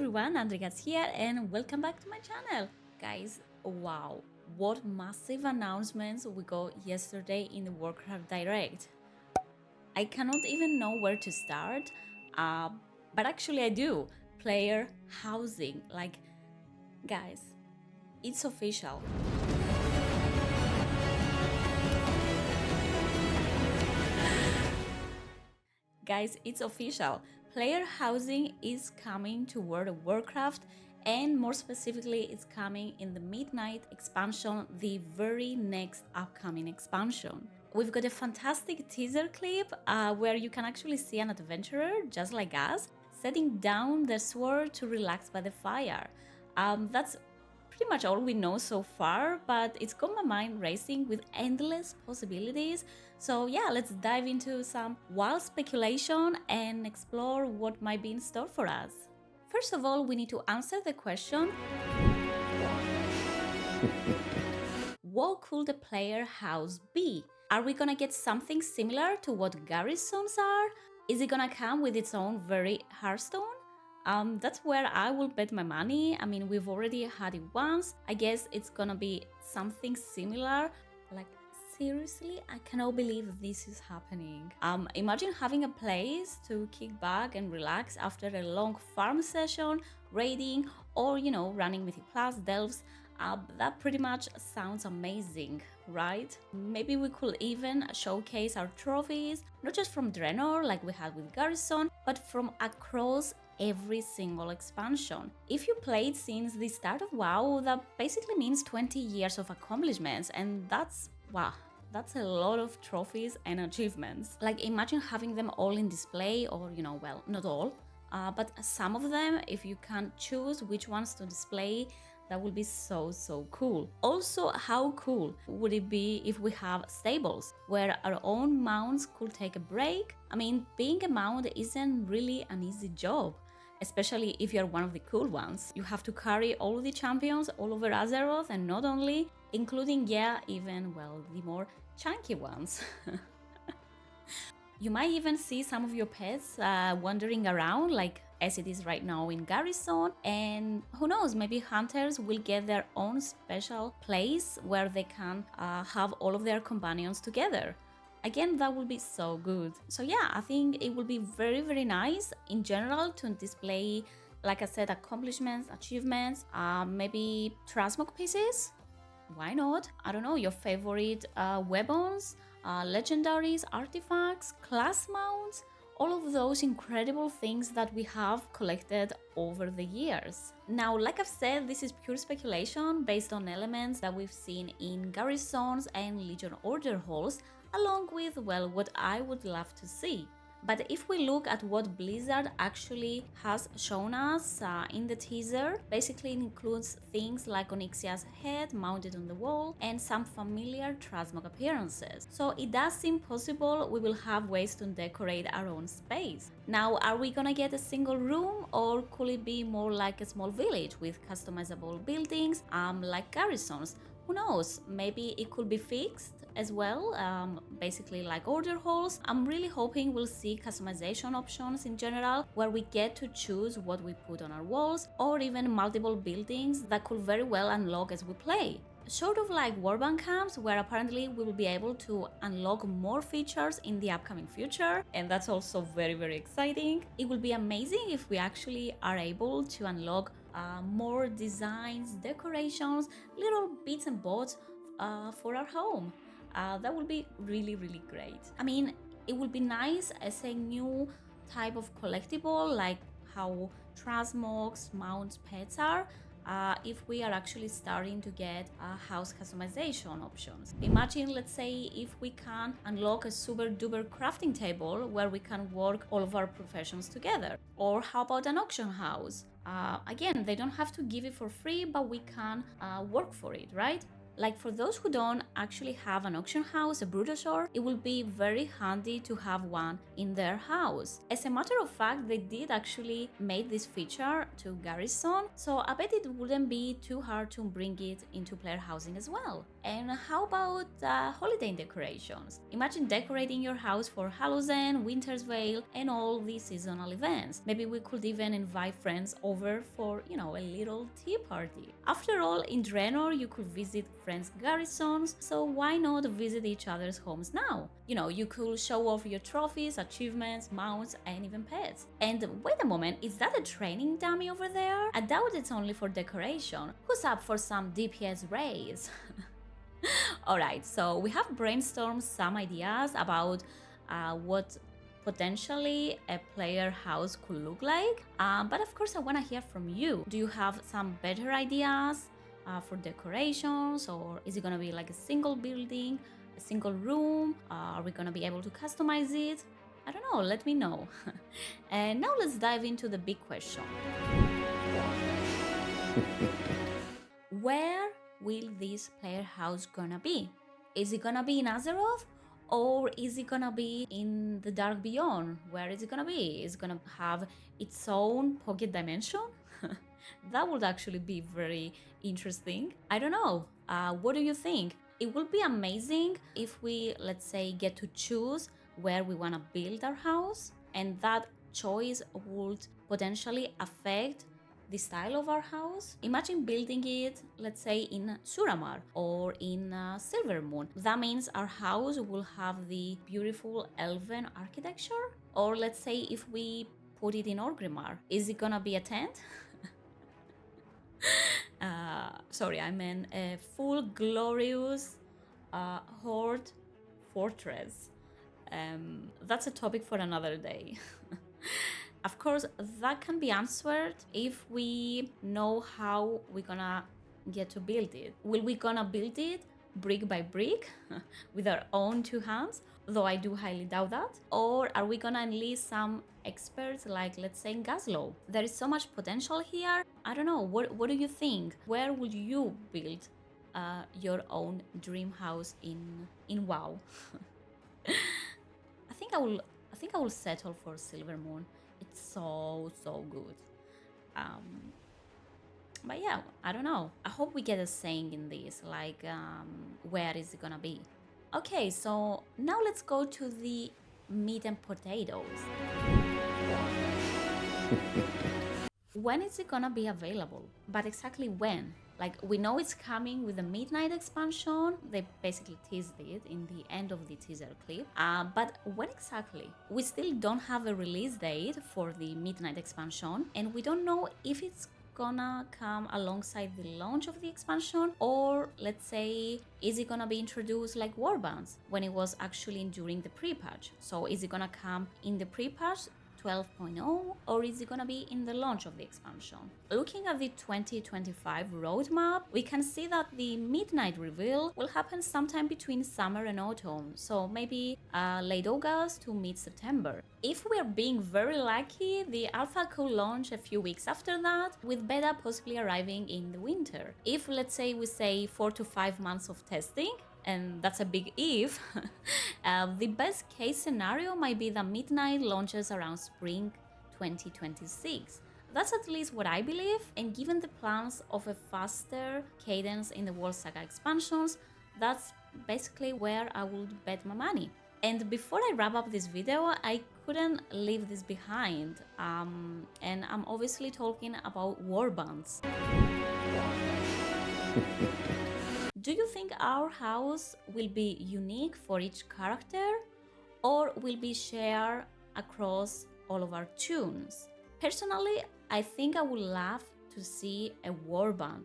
everyone, Andreas here and welcome back to my channel. Guys, wow, what massive announcements we got yesterday in the Warcraft Direct. I cannot even know where to start, but actually I do. Player housing, guys, it's official. Guys, it's official. Player housing is coming to World of Warcraft, and more specifically, it's coming in the Midnight expansion, the very next upcoming expansion. We've got a fantastic teaser clip where you can actually see an adventurer, just like us, setting down their sword to relax by the fire. That's pretty much all we know so far, but it's got my mind racing with endless possibilities. So yeah, let's dive into some wild speculation and explore what might be in store for us. First of all, we need to answer the question, what could the player house be? Are we gonna get something similar to what garrisons are? Is it gonna come with its own very Hearthstone? That's where I will bet my money. I mean, we've already had it once. I guess it's gonna be something similar. Like, seriously, I cannot believe this is happening. Imagine having a place to kick back and relax after a long farm session, raiding, or running Mythic Plus, Delves. That pretty much sounds amazing, right? Maybe we could even showcase our trophies, not just from Draenor like we had with Garrison, but from across every single expansion. If you played since the start of WoW, that basically means 20 years of accomplishments, and that's, wow, that's a lot of trophies and achievements. Like, imagine having them all in display, or well, not all, but some of them, if you can choose which ones to display. That would be so cool. Also, how cool would it be if we have stables where our own mounts could take a break? I mean, being a mount isn't really an easy job, especially if you're one of the cool ones. You have to carry all the champions all over Azeroth, and not only, including, even, well, the more chunky ones. You might even see some of your pets wandering around, like as it is right now in Garrison, and who knows, maybe hunters will get their own special place where they can have all of their companions together. Again, that would be so good. So yeah, I think it will be very nice in general to display, like I said, accomplishments, achievements, maybe transmog pieces. Why not? I don't know, your favorite weapons, legendaries, artifacts, class mounts, all of those incredible things that we have collected over the years. Now, like I've said, this is pure speculation based on elements that we've seen in garrisons and Legion Order halls, along with, well, what I would love to see. But if we look at what Blizzard actually has shown us in the teaser, basically it includes things like Onyxia's head mounted on the wall and some familiar transmog appearances. So it does seem possible we will have ways to decorate our own space. Now, are we gonna get a single room, or could it be more like a small village with customizable buildings like garrisons? Who knows, maybe it could be fixed as well, basically like order halls. I'm really hoping we'll see customization options in general, where we get to choose what we put on our walls, or even multiple buildings that could very well unlock as we play. Sort of like Warband camps, where apparently we will be able to unlock more features in the upcoming future, and that's also very exciting. It will be amazing if we actually are able to unlock more designs, decorations, little bits and bobs for our home. That would be really great. I mean, it would be nice as a new type of collectible, like how transmogs, mounts, pets are, if we are actually starting to get house customization options. Imagine, let's say, if we can unlock a super duper crafting table where we can work all of our professions together. Or how about an auction house? Again, they don't have to give it for free, but we can work for it, right? Like, for those who don't actually have an auction house, a Brutosaur, it will be very handy to have one in their house. As a matter of fact, they did actually make this feature to Garrison, so I bet it wouldn't be too hard to bring it into player housing as well. And how about holiday decorations? Imagine decorating your house for Halloween, Winter's Veil, and all these seasonal events. Maybe we could even invite friends over for, a little tea party. After all, in Draenor, you could visit friends' garrisons, so why not visit each other's homes now? You could show off your trophies, achievements, mounts, and even pets. And wait a moment, is that a training dummy over there? I doubt it's only for decoration. Who's up for some DPS raids? Alright, so we have brainstormed some ideas about what potentially a player house could look like, but of course I want to hear from you. Do you have some better ideas for decorations, or is it going to be like a single building, a single room? Are we going to be able to customize it? I don't know, let me know. And now let's dive into the big question. Where will this player house gonna be? Is it gonna be in Azeroth, or is it gonna be in the Dark Beyond? Where is it gonna be? Is it gonna have its own pocket dimension? That would actually be very interesting. I don't know. What do you think? It would be amazing if we, let's say, get to choose where we wanna build our house, and that choice would potentially affect the style of our house. Imagine building it, let's say, in Suramar or in Silvermoon. That means our house will have the beautiful elven architecture. Or let's say if we put it in Orgrimmar, is it gonna be a tent? Sorry, I meant a full glorious horde fortress. That's a topic for another day. Of course, that can be answered if we know how we're gonna get to build it. Will we gonna build it brick by brick with our own two hands? Though I do highly doubt that. Or are we gonna enlist some experts like, let's say, in Gazlowe? There is so much potential here. I don't know, what do you think? Where would you build your own dream house in WoW? I think I will settle for Silvermoon. It's so good. But yeah, I don't know. I hope we get a saying in this, like where is it gonna be? Okay, so now let's go to the meat and potatoes. When is it gonna be available? But exactly when? Like, we know it's coming with the Midnight expansion. They basically teased it in the end of the teaser clip. But when exactly? We still don't have a release date for the Midnight expansion, and we don't know if it's gonna come alongside the launch of the expansion, or let's say, is it gonna be introduced like warbands when it was actually during the pre-patch? So is it gonna come in the pre-patch 12.0, or is it gonna be in the launch of the expansion? Looking at the 2025 roadmap, we can see that the Midnight reveal will happen sometime between summer and autumn, so maybe late August to mid-September. If we are being very lucky, the alpha could launch a few weeks after that, with beta possibly arriving in the winter. If, let's say, we say 4 to 5 months of testing, and that's a big if, the best case scenario might be that Midnight launches around spring 2026. That's at least what I believe, and given the plans of a faster cadence in the World Saga expansions, that's basically where I would bet my money. And before I wrap up this video, I couldn't leave this behind, and I'm obviously talking about warbands. Do you think our house will be unique for each character, or will be shared across all of our tunes? Personally, I think I would love to see a warband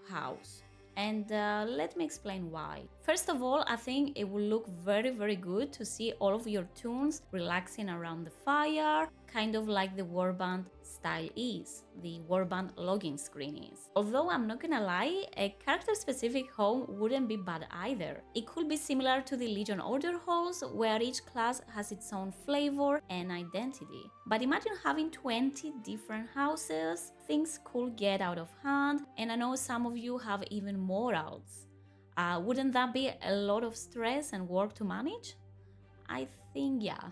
house. And let me explain why. First of all, I think it will look very good to see all of your tunes relaxing around the fire, kind of like the warband style is, the warband login screen is. Although I'm not gonna lie, a character-specific home wouldn't be bad either. It could be similar to the Legion Order halls, where each class has its own flavor and identity. But imagine having 20 different houses. Things could get out of hand, and I know some of you have even more outs. Wouldn't that be a lot of stress and work to manage? I think yeah.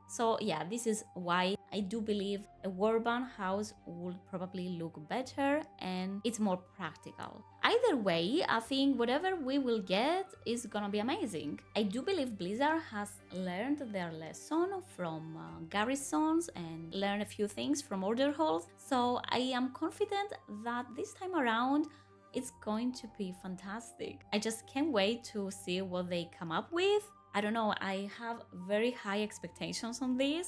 So yeah, this is why I do believe a warband house would probably look better and it's more practical. Either way, I think whatever we will get is gonna be amazing. I do believe Blizzard has learned their lesson from garrisons and learned a few things from order halls, so I am confident that this time around it's going to be fantastic. I just can't wait to see what they come up with. I don't know, I have very high expectations on this.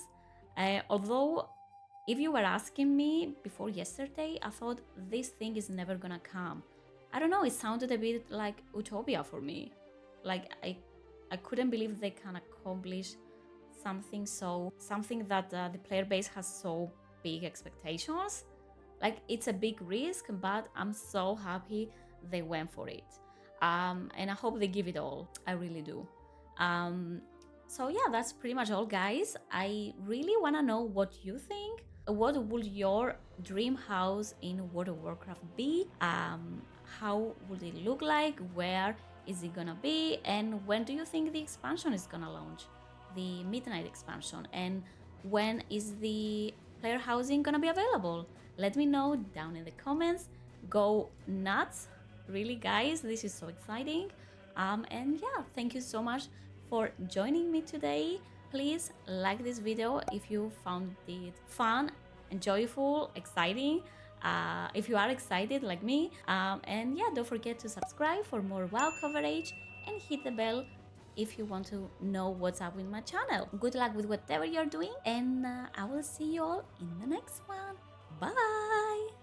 Although, if you were asking me before yesterday, I thought this thing is never gonna come. I don't know, it sounded a bit like utopia for me. Like, I couldn't believe they can accomplish something that the player base has so big expectations. Like, it's a big risk, but I'm so happy they went for it. And I hope they give it all. I really do. So yeah, that's pretty much all, guys. I really want to know what you think. What would your dream house in World of Warcraft be? How would it look like? Where is it gonna be? And when do you think the expansion is gonna launch? The Midnight expansion. And when is the player housing gonna be available? Let me know down in the comments. Go nuts. Really, guys, this is so exciting. And yeah, thank you so much for joining me today. Please like this video if you found it fun, enjoyable, exciting. If you are excited like me. And yeah, don't forget to subscribe for more WoW coverage and hit the bell if you want to know what's up with my channel. Good luck with whatever you're doing, and I will see you all in the next one. Bye!